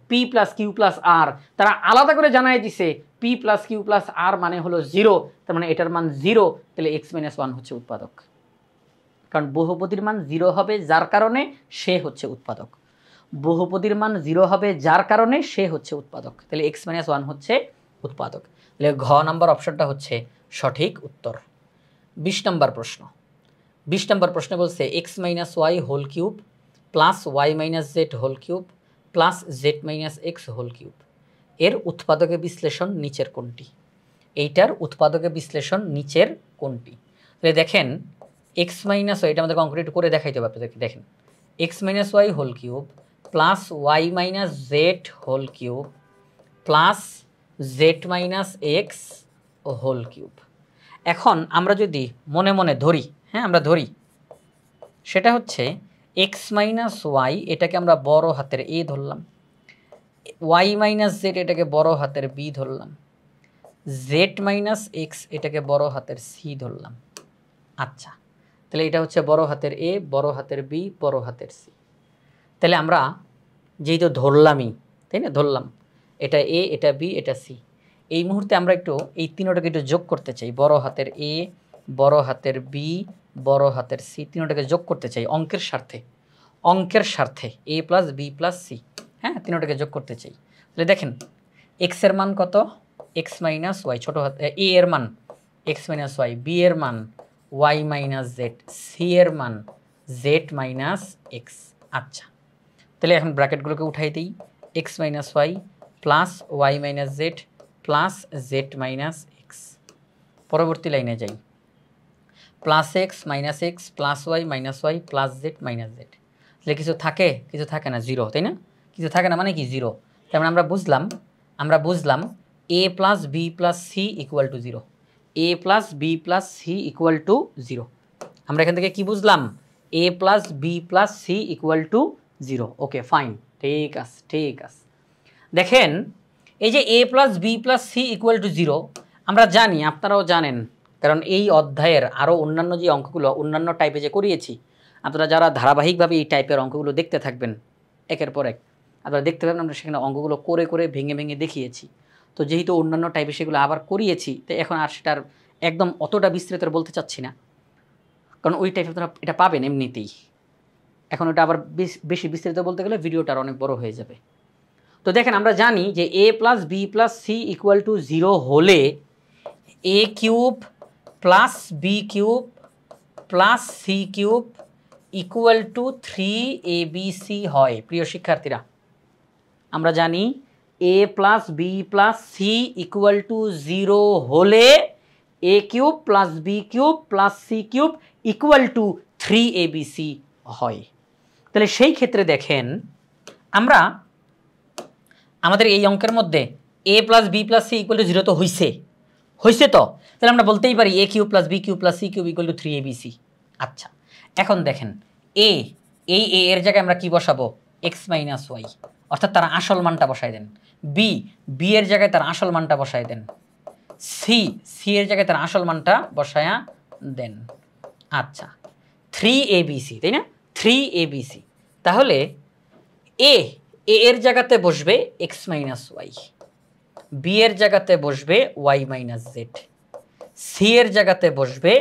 p + q + r, তারা আলাদা করে জানাই দিছে p + q + r মানে হলো 0, তার মানে এটার মান 0, তাহলে x - 1 হচ্ছে উৎপাদক। কারণ বহুপদীর মান 0 হবে যার কারণে সে হচ্ছে উৎপাদক, বহুপদীর মান 0 হবে যার কারণে সে হচ্ছে উৎপাদক, তাহলে x - 1 হচ্ছে উৎপাদক। তাহলে ঘ নাম্বার অপশনটা হচ্ছে সঠিক উত্তর। 20 নম্বর প্রশ্ন। 20 নম্বর প্রশ্নে বলছে x - y whole cube + y - z whole cube + z - x whole cube এর উৎপাদকে বিশ্লেষণ নিচের কোনটি? এইটার উৎপাদকে বিশ্লেষণ নিচের কোনটি? তাহলে দেখেন x - এটা আমাদের কংক্রিট করে দেখাইতে হবে আপনাদেরকে। দেখেন x - y whole cube + y - z whole cube + z - x whole cube. এখন আমরা যদি মনে মনে ধরি, হ্যাঁ আমরা ধরি, সেটা হচ্ছে এক্স মাইনাস ওয়াই, এটাকে আমরা বড় হাতের এ ধরলাম, ওয়াই মাইনাস জেড এটাকে বড় হাতের বি ধরলাম, জেড মাইনাস এক্স এটাকে বড় হাতের সি ধরলাম। আচ্ছা, তাহলে এটা হচ্ছে বড় হাতের এ, বড় হাতের বি, বড় হাতের সি। তাহলে আমরা যেহেতু ধরলামই, তাই না, ধরলাম এটা এ, এটা বি, এটা সি, এই মুহূর্তে আমরা একটু এই তিনটাকে একটু যোগ করতে চাই। বড় হাতের এ, বড় হাতের বি, বড় হাতের সি, তিনটাকে যোগ করতে চাই অঙ্কের স্বার্থে। অঙ্কের স্বার্থে এ প্লাস বি প্লাস সি, হ্যাঁ তিনটাকে যোগ করতে চাই। তাহলে দেখেন এক্সের মান কত, এক্স মাইনাস ওয়াই, ছোটো হাত এ এর মান এক্স মাইনাস ওয়াই, বি এর মান ওয়াই মাইনাস জেড, সি এর মান জেড মাইনাস এক্স। আচ্ছা, তাহলে এখন ব্র্যাকেটগুলোকে উঠাই দিই, x minus y plus y minus z plus z minus x. পরবর্তী লাইনে যাই, plus x minus x plus y minus y plus z minus z. তাহলে কিছু থাকে, কিছু থাকে না, জিরো, তাই না? কিছু থাকে না মানে কি, জিরো। তার মানে আমরা বুঝলাম A plus B plus C equal to zero, A plus B plus C equal to zero. আমরা এখান থেকে কি বুঝলাম, A plus B plus C equal to zero. Okay fine, ঠিক আছে ঠিক আছে। দেখেন এই যে A plus B plus C equal to zero আমরা জানি, আপনারাও জানেন, কারণ এই অধ্যায়ের আরও অন্যান্য যে অঙ্কগুলো অন্যান্য টাইপে যে করিয়েছি, আপনারা যারা ধারাবাহিকভাবে এই টাইপের অঙ্কগুলো দেখতে থাকবেন একের পর এক, আপনারা দেখতে পাবেন আমরা সেখানে অঙ্কগুলো করে করে ভেঙে ভেঙে দেখিয়েছি। তো যেহেতু অন্যান্য টাইপে সেগুলো আবার করিয়েছি, তো এখন আর সেটার একদম অতটা বিস্তৃত বলতে চাচ্ছি না, কারণ ওই টাইপের আপনারা এটা পাবেন এমনিতেই। এখন ওটা আবার বেশি বিস্তৃত বলতে গেলে ভিডিওটা অনেক বড় হয়ে যাবে। তো দেখেন আমরা জানি যে A plus B plus C equal to zero হলে A cube plus B cube plus C cube equal to 3abc হয়। প্রিয় শিক্ষার্থীরা, আমরা জানি A plus B plus C equal to zero হলে A cube plus B cube plus C cube equal to 3abc হয়। তাহলে সেই ক্ষেত্রে দেখেন আমরা আমাদের এই অঙ্কের মধ্যে A plus B plus C equal to zero তো হয়েছে তো, তাহলে আমরা বলতেই পারি A cube plus B cube plus C cube equal to 3abc। আচ্ছা, এখন দেখেন এ, এই এ এর জায়গায় আমরা কি বসাবো, এক্স মাইনাস ওয়াই, অর্থাৎ তার আসল মানটা বসায় দেন। বি, বি এর জায়গায় তার আসল মানটা বসায় দেন। সি, সি এর জায়গায় তার আসল মানটা বসায়া দেন। আচ্ছা, 3abc, তাই না, 3abc। তাহলে এ এর জায়গাতে বসবে এক্স মাইনাস ওয়াই, বি এর জায়গাতে বসবে ওয়াই মাইনাস জেড, সি এর জায়গাতে বসবে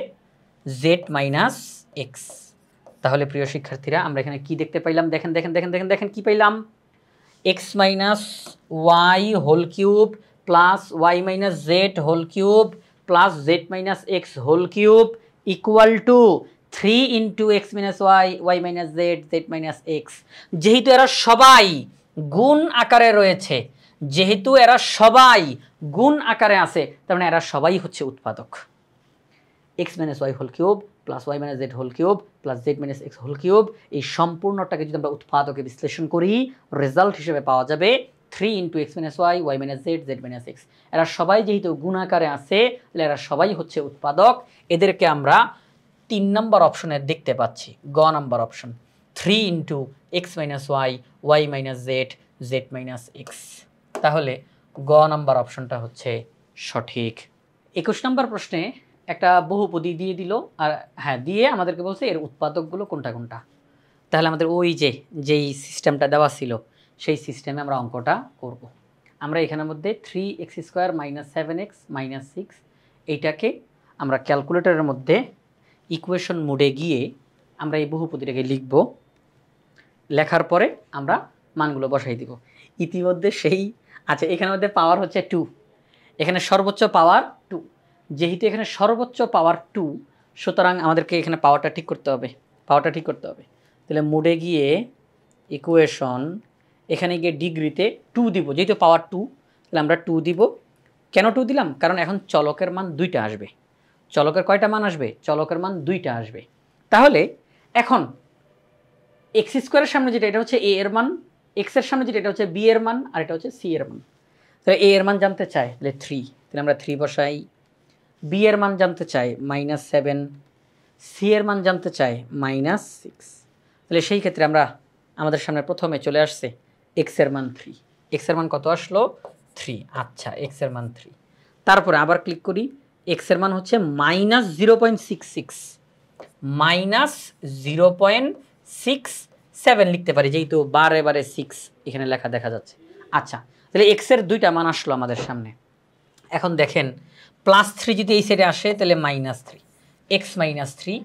জেড মাইনাস এক্স। তাহলে প্রিয় শিক্ষার্থীরা আমরা এখানে কি দেখতে পাইলাম, দেখেন দেখেন দেখেন দেখেন দেখেন কি পাইলাম, x minus y whole cube plus y minus z whole cube plus z minus x whole cube equal to 3 into x minus Y, Y minus Z, Z minus x. যেহেতু এরা সবাই গুণ আকারে রয়েছে, যেহেতু এরা সবাই গুণ আকারে আছে, তার মানে এরা সবাই হচ্ছে উৎপাদক। X minus y whole cube plus y minus z whole cube plus z minus x whole cube, এই সম্পূর্ণটাকে যদি আমরা উৎপাদকে বিশ্লেষণ করি, রেজাল্ট হিসেবে পাওয়া যাবে 3 into x minus Y, Y minus Z, Z minus x. এরা সবাই যেহেতু গুণ আকারে আছে, তাহলে এরা সবাই হচ্ছে উৎপাদক। এদেরকে আমরা 3 নম্বর অপশনে দেখতে পাচ্ছি, গ নম্বর option, 3 into x minus Y, Y minus Z, Z minus X. তাহলে গ নম্বর অপশনটা হচ্ছে সঠিক। 21 নম্বর প্রশ্নে একটা বহুপদী দিয়ে দিল, আর হ্যাঁ দিয়ে আমাদেরকে বলছে এর উৎপাদকগুলো কোনটা কোনটা। তাহলে আমাদের ওই যেই সিস্টেমটা দেওয়া ছিল সেই সিস্টেমে আমরা অঙ্কটা করব। আমরা এখানের মধ্যে 3x² - 7x - 6 এইটাকে আমরা ক্যালকুলেটরের মধ্যে ইকুয়েশন মোডে গিয়ে আমরা এই বহুপদীটাকে লিখব। লেখার পরে আমরা মানগুলো বসাই দিব। ইতিমধ্যে সেই আচ্ছা, এখানের মধ্যে পাওয়ার হচ্ছে 2, এখানে সর্বোচ্চ পাওয়ার 2। যেহেতু এখানে সর্বোচ্চ পাওয়ার 2, সুতরাং আমাদেরকে এখানে পাওয়ারটা ঠিক করতে হবে, তাহলে মোডে গিয়ে ইকুয়েশন, এখানে গিয়ে ডিগ্রিতে 2 দিব, যেহেতু পাওয়ার 2 তাহলে আমরা 2 দিব। কেন 2 দিলাম, কারণ এখন চলকের মান 2টা আসবে। চলকের কয়টা মান আসবে, চলকের মান 2টা আসবে। তাহলে এখন x² এর সামনে যেটা, এটা হচ্ছে a এর মান, x এর সামনে যেটা, এটা হচ্ছে b এর মান, আর এটা হচ্ছে c এর মান। তাহলে a এর মান জানতে চাই, তাহলে 3, তাহলে আমরা 3 বসাই, বি এর মান জানতে চাই -7, সি এর মান জানতে চাই -6। তাহলে সেই ক্ষেত্রে আমরা আমাদের সামনে প্রথমে চলে আসছে এক্স এর মান 3। এক্স এর মান কত আসলো? 3। আচ্ছা, এক্স এর মান 3। তারপরে আবার ক্লিক করি, এক্স এর মান হচ্ছে -0.66, -0.67 লিখতে পারি, যেহেতু বারে বারে 6 এখানে লেখা দেখা যাচ্ছে। আচ্ছা, তাহলে এক্স এর দুইটা মান আসলো আমাদের সামনে। এখন দেখেন +3 যদি এই সাইডে আসে তাহলে -3, এক্স -3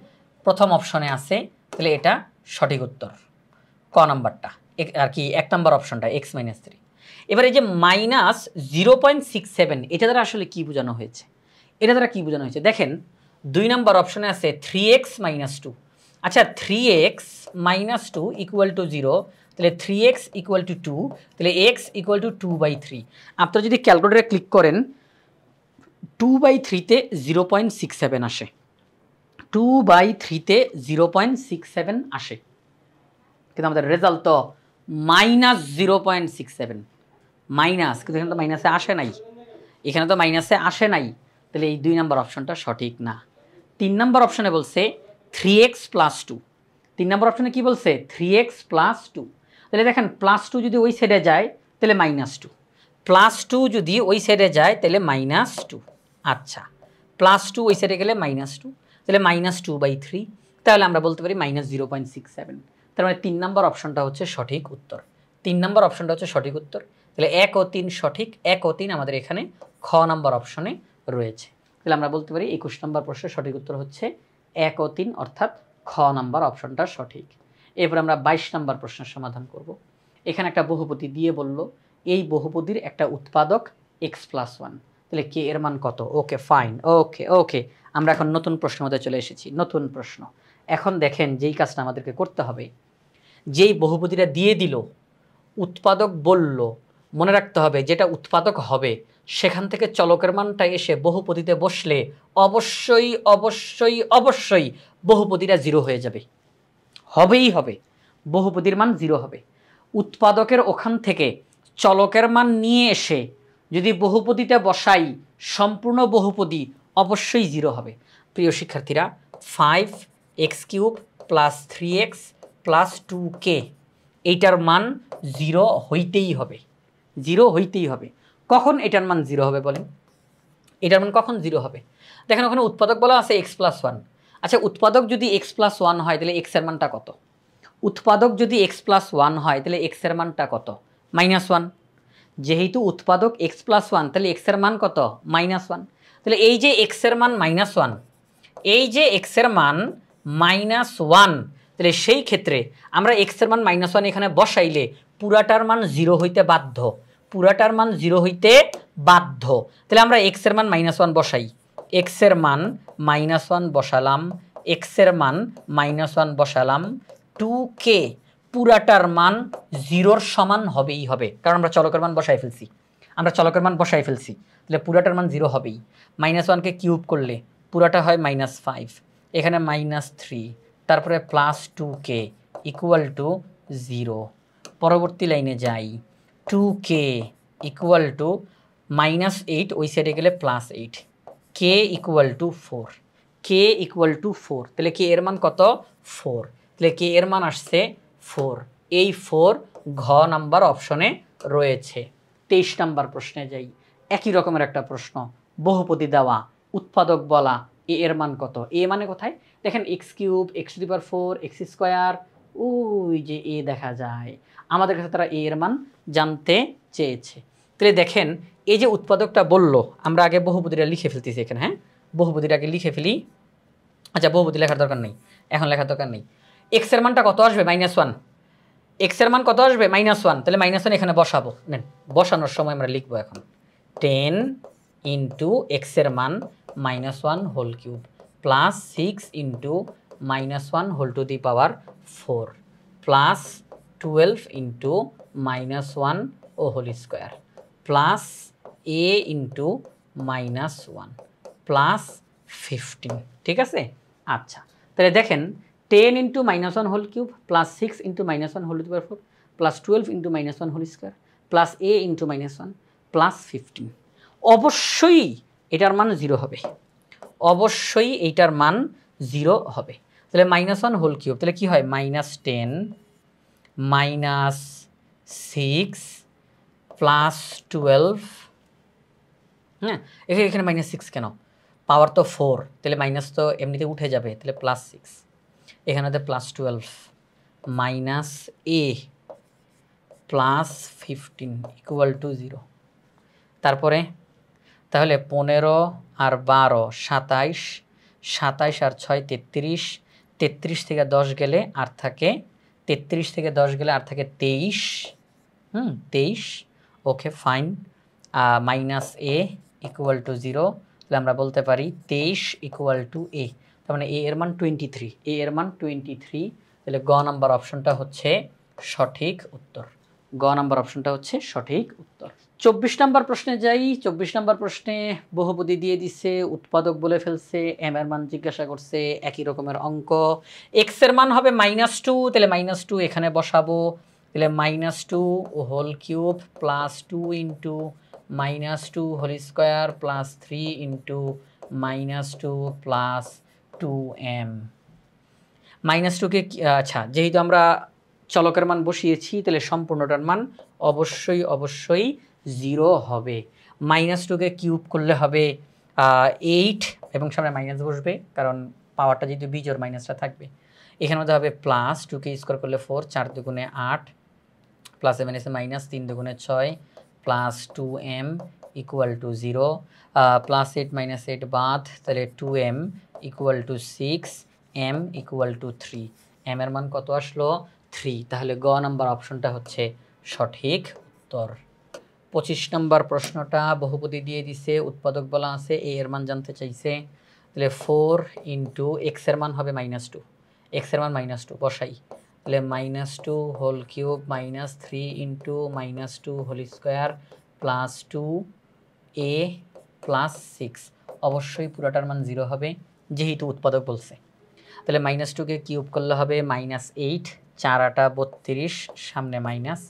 প্রথম অপশনে আছে, তাহলে এটা সঠিক উত্তর, ক নাম্বারটা আর কি 1 নাম্বার অপশনটা এক্স -3। এবার এই যে -0.67 এটা দ্বারা আসলে কি বোঝানো হয়েছে? এটা দ্বারা কি বোঝানো হয়েছে দেখেন, 2 নাম্বার অপশনে আছে 3x - 2। আচ্ছা, 3x - 2 = 0, তাহলে 3x = 2, তাহলে x = 2/3। আপনারা যদি ক্যালকুলেটরে ক্লিক করেন 2/3 তে 0.67 আসে, 2/3 তে 0.67 আসে, কিন্তু আমাদের রেজাল্ট তো -0.67 মাইনাস, কিন্তু এখানে তো মাইনাসে আসে নাই, এখানে তো মাইনাসে আসে নাই, তাহলে এই 2 নাম্বার অপশনটা সঠিক না। 3 নাম্বার অপশনে বলছে 3x + 2। 3 নাম্বার অপশনে কি বলছে? 3x + 2। তাহলে দেখেন +2 যদি ওই সাইডে যায় তাহলে -2, +2 যদি ওই সাইডে যায় তাহলে -2। আচ্ছা, +2 ওই সাইডে গেলে -2, তাহলে -2/3, তাহলে আমরা বলতে পারি -0.67। তার মানে 3 নাম্বার অপশনটা হচ্ছে সঠিক উত্তর। 3 নাম্বার অপশনটা হচ্ছে সঠিক উত্তর। তাহলে 1 ও 3 সঠিক, 1 ও 3 আমাদের এখানে খ নাম্বার অপশনে রয়েছে। তাহলে আমরা বলতে পারি 21 নাম্বার প্রশ্নের সঠিক উত্তর হচ্ছে 1 ও 3, অর্থাৎ খ নাম্বার অপশনটা সঠিক। এরপর আমরা 22 নাম্বার প্রশ্নের সমাধান করব। এখানে একটা বহুপদী দিয়ে বলল এই বহুপদীর একটা উৎপাদক x+1, তাহলে কে এর মান কত? ওকে, ফাইন, ওকে ওকে, আমরা এখন নতুন প্রশ্নের মধ্যে চলে এসেছি। নতুন প্রশ্ন। এখন দেখেন যেই কাজটা আমাদেরকে করতে হবে, যেই বহুপদীটা দিয়ে দিল, উৎপাদক বলল, মনে রাখতে হবে যেটা উৎপাদক হবে সেখান থেকে চলকের মানটা এসে বহুপদীতে বসলে অবশ্যই অবশ্যই অবশ্যই বহুপদীটা 0 হয়ে যাবে, হবেই হবে, বহুপদীর মান 0 হবে। উৎপাদকের ওখান থেকে চলকের মান নিয়ে এসে যদি বহুপদীতে বসাই, সম্পূর্ণ বহুপদী অবশ্যই 0 হবে। প্রিয় শিক্ষার্থীরা, 5x³ + 3x + 2k এইটার মান 0 হইতেই হবে, 0 হইতেই হবে। কখন এটার মান 0 হবে বলেন? এটার মান কখন 0 হবে? দেখেন ওখানে উৎপাদক বলা আছে x+1। আচ্ছা, উৎপাদক যদি x+1 হয় তাহলে x এর মানটা কত? উৎপাদক যদি x+1 হয় তাহলে x এর মানটা কত? -1। যেহেতু উৎপাদক x+1 তাহলে x এর মান কত? -1। তাহলে এই যে x এর মান -1, এই যে x এর মান -1, তাহলে সেই ক্ষেত্রে আমরা x এর মান -1 এখানে বসাইলে পুরাটার মান 0 হইতে বাধ্য, পুরাটার মান 0 হইতে বাধ্য। তাহলে আমরা x এর মান -1 বসাই, x এর মান -1 বসালাম, x এর মান -1 বসালাম, 2k পুরাটার মান 0-র সমান হবেই হবে, কারণ আমরা চলকের মান বসাই ফেলছি, আমরা চলকের মান বসাই ফেলছি, তাহলে পুরাটার মান 0 হবেই। -1কে কিউব করলে পুরাটা হয় -5, এখানে -3, তারপরে +2k = 0। পরবর্তী লাইনে যাই, 2k = -8, ওই সাইডে গেলে +8, k = 4, k = 4, তাহলে k এর মান কত? 4, তাহলে k এর মান আসছে 4। এই 4 ঘ নাম্বার অপশনে রয়েছে। 23 নাম্বার প্রশ্নে যাই, একই রকমের একটা প্রশ্ন, বহুপদী দেওয়া, উৎপাদক বলা, এ এর মান কত? এ মানে কোথায়? দেখেন x³ x⁴ x², ওই যে এ দেখা যায়, আমাদের কাছে তারা এ এর মান জানতে চেয়েছে। তাহলে দেখেন এই যে উৎপাদকটা বলল, আমরা আগে বহুপদীটা লিখে ফেলতেছি এখানে, হ্যাঁ, বহুপদীটাকে লিখে ফেলি। আচ্ছা, বহুপদী লেখার দরকার নেই, এখন লেখার দরকার নেই। x এর মানটা কত আসবে? -1। x এর মান কত আসবে? -1, তাহলে -1 এখানে বসাবো। নেন, বসানোর সময় আমরা লিখবো এখন 10 × x এর মান -1³ + 6 × -1⁴ প্লাস 12 × -1² প্লাস a × -1 প্লাস 15, ঠিক আছে? আচ্ছা, তাহলে দেখেন 10 × -1³ plus 6 × -1⁴ plus 12 × -1² plus a × -1 plus 15, অবশ্যই এটার মান 0 হবে। অবশ্যই এইটার মান 0 হবে। তাহলে -1 হোল কিউব, তাহলে কি হয় -10 -6 +12, হ্যাঁ এখানে -6 কেন, পাওয়ার তো 4, তাহলে মাইনাস তো এমনিতে উঠে যাবে, তাহলে +6, এখানে তো +12 -a +15 = 0। তারপরে তাহলে 15 আর 12 27, 27 আর 6 33, 33 থেকে 10 গেলে আর থাকে 33 থেকে 10 গেলে আর থাকে 23, 23, ওকে ফাইন। -a = 0, তাহলে আমরা বলতে পারি 23 = a, তার মানে a এর মান 23, a এর মান 23, তাহলে গ নাম্বার অপশনটা হচ্ছে সঠিক উত্তর, গ নাম্বার অপশনটা হচ্ছে সঠিক উত্তর। 24 নাম্বার প্রশ্নে যাই। 24 নাম্বার প্রশ্নে বহুপদী দিয়ে দিছে, উৎপাদক বলে ফেলছে, m এর মান জিজ্ঞাসা করছে, একই রকমের অঙ্ক। x এর মান হবে -2, তাহলে -2 এখানে বসাবো, তাহলে -2 whole cube +2 into -2 whole square +3 into -2 plus 2m। -2কে আচ্ছা যেহেতু আমরা চলকের মান বসিয়েছি, তাহলে সম্পূর্ণটার মান অবশ্যই 0 হবে। -2কে কিউব করলে হবে 8, এবং সামনে মাইনাস বসবে কারণ পাওয়ারটা যেহেতু বিজোড় মাইনাসটা থাকবে। এখানে মধ্যে হবে +2কে স্কোয়ার করলে 4, 4 দুগুণে 8, +7 এসে -3 দুগুণে 6, +2m = 0, +8 -8 বাদ, তাহলে 2m = 6, m = 3, m এর মান কত আসলো 3, তাহলে গ নাম্বার অপশনটা হচ্ছে সঠিক উত্তর। 25 নাম্বার প্রশ্নটা বহুপদী দিয়ে দিছে, উৎপাদক বলা আছে, a এর মান জানতে চাইছে, তাহলে 4 ইন্টু x এর মান হবে -2, x এর মান -2 বসাই, তাহলে -2 whole cube -3 into -2 whole square +2a +6, অবশ্যই পুরোটার মান 0 হবে যেহেতু উৎপাদক বলছে। তাহলে -2কে কিউব করলে হবে -8, 4 8 32, সামনে মাইনাস,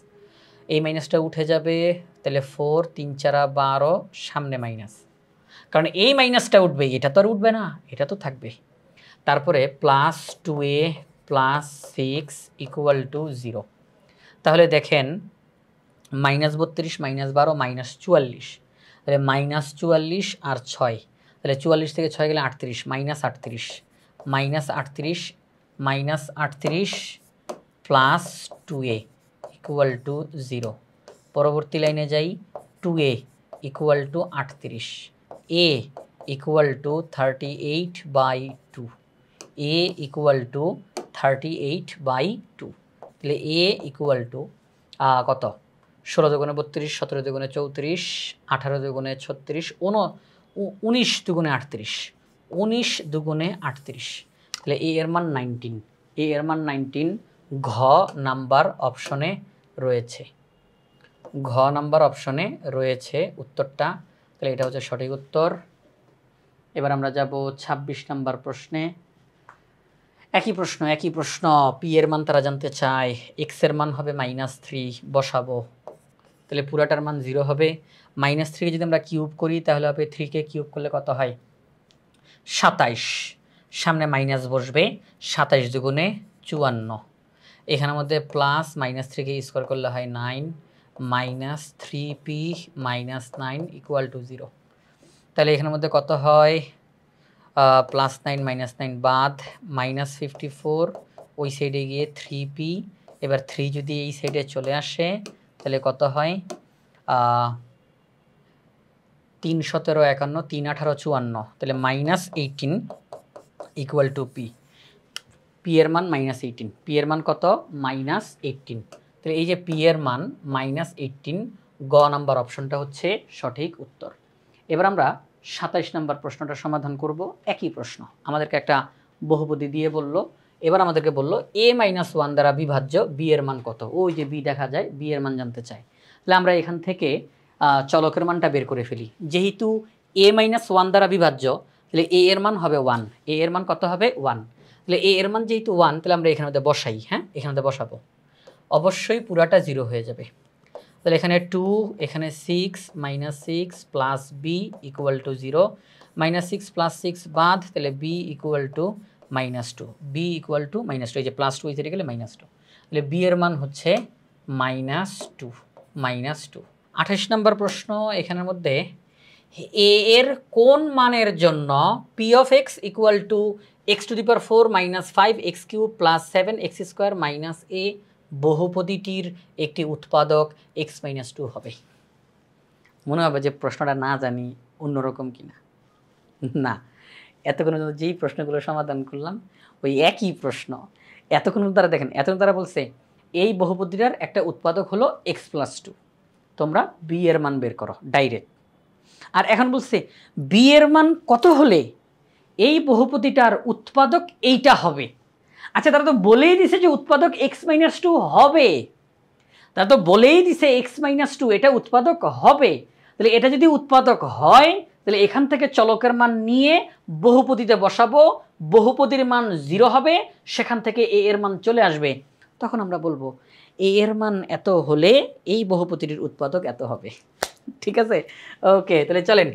এই মাইনাসটা উঠে যাবে, তাহলে 4 3 4 12, সামনে মাইনাস, কারণ এই মাইনাসটা উঠবে, এটা তো আর উঠবে না, এটা তো থাকবে। তারপরে +2a +6 = 0, তাহলে দেখেন -32 -12 -44, তাহলে -44 আর 6, তাহলে 44 থেকে 6 গেলে 38, -38 -38 +2a = 0। পরবর্তী লাইনে যাই, 2a = 38, a = 38/2, a = 38/2, তাহলে a = কত, 16 দুগুণে 32, 17 দুগুণে 34, 18 দুগুণে 36, 19 দুগুণে 38, 19 দুগুণে 38, তাহলে a এর মান 19, a এর মান 19, ঘ নাম্বার অপশনে রয়েছে, ঘ নাম্বার অপশনে রয়েছে উত্তরটা, তাহলে এটা হচ্ছে সঠিক উত্তর। এবার আমরা যাব 26 নাম্বার প্রশ্নে। একই প্রশ্ন, পি এর মান তারা জানতে চায়, এক্স এর মান হবে -3, বসাবো, তাহলে পুরাটার মান 0 হবে। -3কে যদি আমরা কিউব করি তাহলে হবে 3কে কিউব করলে কত হয় 27, সামনে মাইনাস বসবে, 27 দুগুণে 54, এখানের মধ্যে প্লাস -3কে স্কোয়ার করলে হয় 9, -3p -9 = 0, তাহলে এখানের মধ্যে কত হয় +9 -9 বাদ, -54, ওই সাইডে গিয়ে 3p, এবার 3 যদি এই সাইডে চলে আসে তাহলে কত হয় 3 17 51, 3 18 54, তাহলে -18 = p, p এর মান -18, p এর মান কত -18, তাহলে এই যে p এর মান -18, গ নাম্বার অপশনটা হচ্ছে সঠিক উত্তর। এবার আমরা 27 নাম্বার প্রশ্নটা সমাধান করব। একই প্রশ্ন, আমাদেরকে একটা বহুপদী দিয়ে বলল, এবার আমাদেরকে বলল a-1 দ্বারা বিভাজ্য b এর মান কত, ওই যে b দেখা যায়, b এর মান জানতে চাই। তাহলে আমরা এখান থেকে চলকের মানটা বের করে ফেলি, যেহেতু a-1 দ্বারা বিভাজ্য, তাহলে a এর মান হবে 1, a এর মান কত হবে 1, তাহলে a এর মান যেহেতু 1, তাহলে আমরা এখানে মধ্যে বসাই, হ্যাঁ এখানে বসাবো, অবশ্যই পুরাটা 0 হয়ে যাবে, তাহলে এখানে 2, এখানে 6 -6 + b = 0, -6 + 6 বাদ, তাহলে b = -2, b = -2, এই যে +2 এই সাইডে গেলে -2, তাহলে b এর মান হচ্ছে -2, -2। 28 নম্বর প্রশ্ন, এখানের মধ্যে a এর কোন মানের জন্য p of x = x⁴ - 5x³ + 7x² - a বহুপদীটির একটি উৎপাদক x - 2 হবে। মনে হবে যে প্রশ্নটা না জানি অন্যরকম কিনা, না, এতক্ষণ যেই প্রশ্নগুলো সমাধান করলাম ওই একই প্রশ্ন। এতক্ষণ তারা দেখেন, এতক্ষণ তারা বলছে এই বহুপদীটার একটা উৎপাদক হলো x + 2, তোমরা b এর মান বের করো ডাইরেক্ট। আর এখন বলছে b এর মান কত হলে এই বহুপদীটার উৎপাদক এইটা হবে। আচ্ছা, তারা তো বলেই দিছে যে উৎপাদক x - 2 হবে, তারা তো বলেই দিছে x - 2 এটা উৎপাদক হবে। তাহলে এটা যদি উৎপাদক হয় তাহলে এখান থেকে চলকের মান নিয়ে বহুপদীতে বসাবো, বহুপদীর মান 0 হবে, সেখান থেকে a এর মান চলে আসবে। তখন আমরা বলবো a এর মান এত হলে এই বহুপদীটির উৎপাদক এত হবে। ঠিক আছে, ওকে। তাহলে চলেন,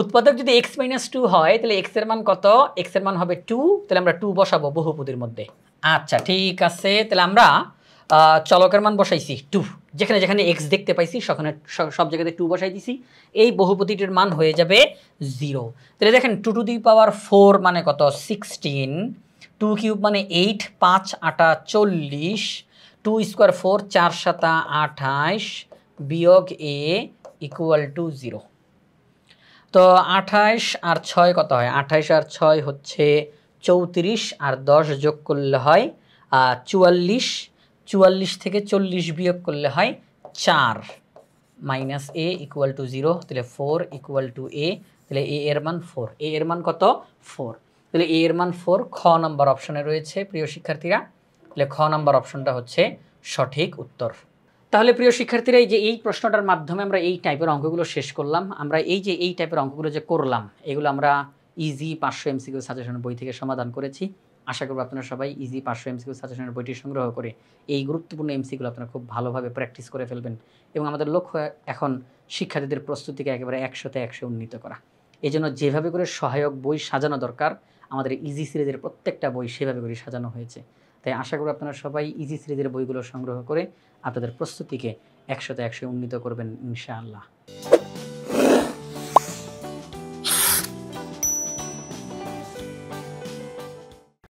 উৎপাদক যদি x - 2 হয় তাহলে x এর মান কত? x এর মান হবে 2, তাহলে আমরা 2 বসাবো বহুপদীর মধ্যে। আচ্ছা ঠিক আছে, তাহলে আমরা চলকের মান বসাইছি 2, যেখানে যেখানে x দেখতে পাইছি সেখানে সব জায়গাতে 2 বসাই দিছি, এই বহুপদীটির মান হয়ে যাবে 0। তাহলে দেখেন 2⁴ মানে কত? 16, 2³ মানে 8, 5 8 40, 2² 4, 4 7 28 বিয়োগ a = 0। তো 28 আর 6 কত হয়? 28 আর 6 হচ্ছে 34, আর 10 যোগ করলে হয় 44, 44 থেকে 40 বিয়োগ করলে হয় 4, - a = 0, তাহলে 4 = a, তাহলে a এর মান 4, a এর মান কত? 4, তাহলে a এর মান 4 খ নম্বর অপশনে রয়েছে প্রিয় শিক্ষার্থীরা, তাহলে খ নম্বর অপশনটা হচ্ছে সঠিক উত্তর। তাহলে প্রিয় শিক্ষার্থীরা, এই যে এই প্রশ্নটার মাধ্যমে আমরা এই টাইপের অঙ্কগুলো শেষ করলাম। আমরা এই যে এই টাইপের অঙ্কগুলো যে করলাম এগুলো আমরা ইজি 500 MCQ সাজেশনের বই থেকে সমাধান করেছি। আশা করব আপনারা সবাই ইজি 500 MCQ সাজেশনের বইটি সংগ্রহ করে এই গুরুত্বপূর্ণ এমসিকিউগুলো আপনারা খুব ভালোভাবে প্র্যাকটিস করে ফেলবেন, এবং আমাদের লক্ষ্য এখন শিক্ষার্থীদের প্রস্তুতিকে একেবারে 100তে 100 উন্নীত করা। এই জন্য যেভাবে করে সহায়ক বই সাজানো দরকার আমাদের ইজি সিরিজের প্রত্যেকটা বই সেভাবে করে সাজানো হয়েছে। তাই আশা করি আপনারা সবাই ইজি সিরিজের বইগুলো সংগ্রহ করে আপনাদের প্রস্তুতিকে 100তে 100 উন্নীত করবেন ইনশাআল্লাহ।